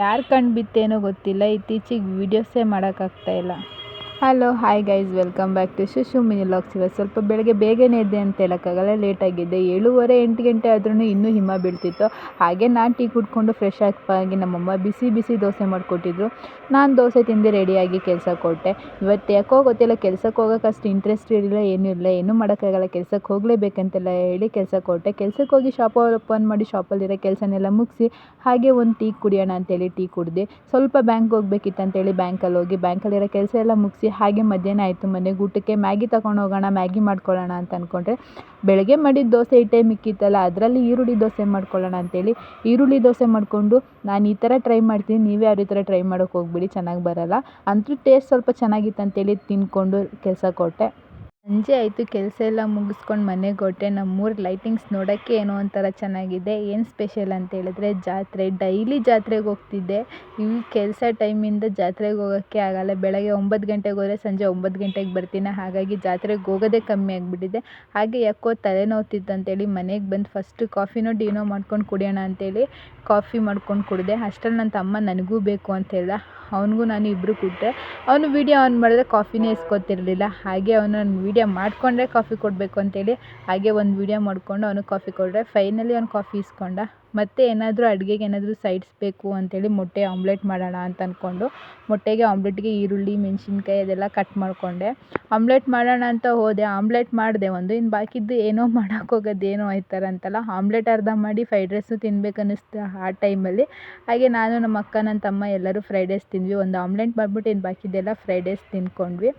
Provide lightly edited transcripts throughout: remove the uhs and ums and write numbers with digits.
ಯಾರು ಕಣ್ಣು ಬಿತ್ತೇನೋ ಗೊತ್ತಿಲ್ಲ, ಇತ್ತೀಚೆಗೆ ವೀಡಿಯೋಸೇ ಮಾಡೋಕ್ಕಾಗ್ತಾಯಿಲ್ಲ. Hello hi guys, welcome back to Shishu mini vlogs. ಇವತ್ತು ಸ್ವಲ್ಪ ಬೆಳಗ್ಗೆ ಬೇಗನೆ ಎದ್ದೆ ಅಂತ ಹೇಳೋಕ್ಕಾಗಲ್ಲ, ಲೇಟಾಗಿದ್ದೆ. 7:30 8 ಗಂಟೆ ಆದ್ರೂ ಇನ್ನೂ ಹಿಮ ಬೀಳ್ತಿತ್ತು. ಹಾಗೆ ನಾನು ಟೀ ಕುಡ್ಕೊಂಡು ಫ್ರೆಶ್ ಆಗಿ ನಮ್ಮಮ್ಮ ಬಿಸಿ ಬಿಸಿ ದೋಸೆ ಮಾಡಿಕೊಟ್ಟಿದ್ರು. ನಾನು ದೋಸೆ ತಿಂದು ರೆಡಿಯಾಗಿ ಕೆಲ್ಸಕ್ಕೆ ಹೊರಟೆ. ಇವತ್ತು ಯಾಕೋ ಗೊತ್ತಿಲ್ಲ, ಕೆಲ್ಸಕ್ಕೆ ಹೋಗೋಕೆ ಅಷ್ಟು ಇಂಟ್ರೆಸ್ಟ್ ಇರಲಿಲ್ಲ, ಏನೂ ಮಾಡೋಕ್ಕಾಗಲ್ಲ. ಕೆಲ್ಸಕ್ಕೆ ಹೋಗಲೇಬೇಕಂತೆಲ್ಲ ಹೇಳಿ ಕೆಲ್ಸಕ್ಕೆ ಹೊರಟೆ. ಕೆಲ್ಸಕ್ಕೆ ಹೋಗಿ ಶಾಪ್ ಓಪನ್ ಮಾಡಿ ಶಾಪಲ್ಲಿರೋ ಕೆಲಸನೆಲ್ಲ ಮುಗಿಸಿ ಹಾಗೆ ಒಂದು ಟೀ ಕುಡಿಯೋಣ ಅಂತೇಳಿ ಟೀ ಕುಡಿದೆ. ಸ್ವಲ್ಪ ಬ್ಯಾಂಕ್ ಹೋಗ್ಬೇಕಿತ್ತು ಅಂತೇಳಿ ಬ್ಯಾಂಕಲ್ಲಿ ಹೋಗಿ ಬ್ಯಾಂಕಲ್ಲಿರೋ ಕೆಲಸ ಎಲ್ಲ ಮುಗಿಸಿ ಹಾಗೆ ಮಧ್ಯಾಹ್ನ ಆಯಿತು. ಮನೆಗೆ ಊಟಕ್ಕೆ ಮ್ಯಾಗಿ ತಗೊಂಡು ಹೋಗೋಣ, ಮ್ಯಾಗಿ ಮಾಡ್ಕೊಳ್ಳೋಣ ಅಂತ ಅಂದ್ಕೊಂಡ್ರೆ ಬೆಳಗ್ಗೆ ಮಾಡಿದ ದೋಸೆ ಹಿಟ್ಟೇ ಮಿಕ್ಕಿತ್ತಲ್ಲ, ಅದರಲ್ಲಿ ಈರುಳ್ಳಿ ದೋಸೆ ಮಾಡ್ಕೊಳ್ಳೋಣ ಅಂತೇಳಿ ಈರುಳ್ಳಿ ದೋಸೆ ಮಾಡಿಕೊಂಡು ನಾನು ಈ ಥರ ಟ್ರೈ ಮಾಡ್ತೀನಿ. ನೀವೇ ಯಾವ ಥರ ಟ್ರೈ ಮಾಡೋಕ್ಕೆ ಹೋಗ್ಬಿಡಿ, ಚೆನ್ನಾಗಿ ಬರೋಲ್ಲ. ಅಂತೂ ಟೇಸ್ಟ್ ಸ್ವಲ್ಪ ಚೆನ್ನಾಗಿತ್ತು ಅಂತೇಳಿ ತಿಂದ್ಕೊಂಡು ಕೆಲ್ಸಕ್ಕೆ ಹೊರಟೆ. ಸಂಜೆ ಆಯಿತು, ಕೆಲಸ ಎಲ್ಲ ಮುಗಿಸ್ಕೊಂಡು ಮನೆಗೆ ಹೊರಟೆ. ನಮ್ಮೂರು ಲೈಟಿಂಗ್ಸ್ ನೋಡೋಕ್ಕೆ ಏನೋ ಒಂಥರ ಚೆನ್ನಾಗಿದೆ. ಏನು ಸ್ಪೆಷಲ್ ಅಂತ ಹೇಳಿದ್ರೆ ಜಾತ್ರೆ. ಡೈಲಿ ಜಾತ್ರೆಗೆ ಹೋಗ್ತಿದ್ದೆ. ಈ ಕೆಲಸ ಟೈಮಿಂದ ಜಾತ್ರೆಗೆ ಹೋಗೋಕ್ಕೆ ಆಗಲ್ಲ. ಬೆಳಗ್ಗೆ 9 ಗಂಟೆಗೆ ಹೋದರೆ ಸಂಜೆ 9 ಗಂಟೆಗೆ ಬರ್ತೀನಿ. ಹಾಗಾಗಿ ಜಾತ್ರೆಗೆ ಹೋಗೋದೇ ಕಮ್ಮಿ ಆಗಿಬಿಟ್ಟಿದೆ. ಹಾಗೆ ಯಾಕೋ ತಲೆನೋವ್ತಿತ್ತು ಅಂತೇಳಿ ಮನೆಗೆ ಬಂದು ಫಸ್ಟು ಕಾಫಿನೋ ಟೀನೋ ಮಾಡ್ಕೊಂಡು ಕುಡಿಯೋಣ ಅಂತೇಳಿ ಕಾಫಿ ಮಾಡ್ಕೊಂಡು ಕುಡಿದೆ. ಅಷ್ಟರಲ್ಲಿ ನನ್ನ ತಮ್ಮ ನನಗೂ ಬೇಕು ಅಂತ ಹೇಳ್ದ. ಅವನಿಗೂ ನಾನು ಇಬ್ಬರು ಕೊಟ್ಟೆ. ಅವನು ವೀಡಿಯೋ ಆನ್ ಮಾಡಿದ್ರೆ ಕಾಫಿನೇ ಇಸ್ಕೊತಿರ್ಲಿಲ್ಲ. ಹಾಗೆ ಅವನು ವೀಡಿಯೋ ಮಾಡಿಕೊಂಡ್ರೆ ಕಾಫಿ ಕೊಡಬೇಕು ಅಂತೇಳಿ ಹಾಗೆ ಒಂದು ವೀಡಿಯೋ ಮಾಡಿಕೊಂಡು ಅವನಿಗೆ ಕಾಫಿ ಕೊಟ್ಟರೆ ಫೈನಲಿ ಅವ್ನು ಕಾಫಿ ಇಸ್ಕೊಂಡ. ಮತ್ತು ಏನಾದರೂ ಅಡುಗೆಗೆ ಏನಾದರೂ ಸೈಡ್ಸ್ ಬೇಕು ಅಂತೇಳಿ ಮೊಟ್ಟೆ ಆಮ್ಲೆಟ್ ಮಾಡೋಣ ಅಂತ ಅಂದ್ಕೊಂಡು ಮೊಟ್ಟೆಗೆ ಆಮ್ಲೆಟ್ಗೆ ಈರುಳ್ಳಿ ಮೆಣಸಿನ್ಕಾಯಿ ಅದೆಲ್ಲ ಕಟ್ ಮಾಡಿಕೊಂಡೆ. ಆಮ್ಲೆಟ್ ಮಾಡೋಣ ಅಂತ ಹೋದೆ, ಆಮ್ಲೆಟ್ ಮಾಡಿದೆ ಒಂದು. ಇನ್ನು ಬಾಕಿದ್ದು ಏನೋ ಮಾಡೋಕ್ಕೋಗೋದೇನೋ ಆಯ್ತಾರ ಅಂತಲ್ಲ, ಆಮ್ಲೆಟ್ ಅರ್ಧ ಮಾಡಿ ಫ್ರೈಡ್ ರೈಸು ತಿನ್ಬೇಕು ಅನ್ನಿಸ್ತು ಆ ಟೈಮಲ್ಲಿ. ಹಾಗೆ ನಾನು ನಮ್ಮ ಅಕ್ಕ ನನ್ನ ತಮ್ಮ ಎಲ್ಲರೂ ಫ್ರೈಡ್ ರೈಸ್ ತಿಂದ್ವಿ. ಒಂದು ಆಮ್ಲೆಟ್ ಮಾಡಿಬಿಟ್ಟು ಇನ್ನು ಬಾಕಿದ್ದೆಲ್ಲ ಫ್ರೈಡ್ ರೈಸ್ ತಿಂದ್ಕೊಂಡ್ವಿ.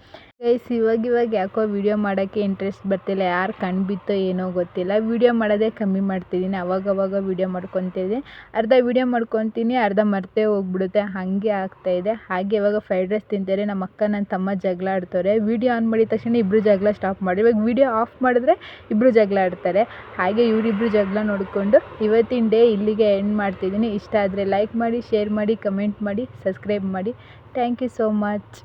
ಗೈಸ್ ಇವಾಗ ಯಾಕೋ ವೀಡಿಯೋ ಮಾಡೋಕ್ಕೆ ಇಂಟ್ರೆಸ್ಟ್ ಬರ್ತಿಲ್ಲ. ಯಾರು ಕಣ್ಣು ಬಿತ್ತೋ ಏನೋ ಗೊತ್ತಿಲ್ಲ. ವೀಡಿಯೋ ಮಾಡೋದೇ ಕಮ್ಮಿ ಮಾಡ್ತಿದ್ದೀನಿ. ಅವಾಗವಾಗ ವೀಡಿಯೋ ಮಾಡ್ಕೊತಿದ್ದೀನಿ. ಅರ್ಧ ವೀಡಿಯೋ ಮಾಡ್ಕೊತೀನಿ, ಅರ್ಧ ಮರ್ತೇ ಹೋಗ್ಬಿಡುತ್ತೆ. ಹಾಗೆ ಆಗ್ತಾಯಿದೆ. ಹಾಗೆ ಇವಾಗ ಫ್ರೈಡ್ ರೈಸ್ ತಿಂತಾರೆ. ನಮ್ಮ ಅಕ್ಕ ನನ್ನ ತಮ್ಮ ಜಗಳ ಆಡ್ತಾರೆ. ವೀಡಿಯೋ ಆನ್ ಮಾಡಿದ ತಕ್ಷಣ ಇಬ್ಬರು ಜಗಳ ಸ್ಟಾಪ್ ಮಾಡಿ, ಇವಾಗ ವೀಡಿಯೋ ಆಫ್ ಮಾಡಿದ್ರೆ ಇಬ್ಬರು ಜಗಳ ಆಡ್ತಾರೆ. ಹಾಗೆ ಇವರಿಬ್ಬರು ಜಗಳ ನೋಡಿಕೊಂಡು ಇವತ್ತಿನ ಡೇ ಇಲ್ಲಿಗೆ ಎಂಡ್ ಮಾಡ್ತಿದ್ದೀನಿ. ಇಷ್ಟ ಆದರೆ ಲೈಕ್ ಮಾಡಿ, ಶೇರ್ ಮಾಡಿ, ಕಮೆಂಟ್ ಮಾಡಿ, ಸಬ್ಸ್ಕ್ರೈಬ್ ಮಾಡಿ. Thank you so much.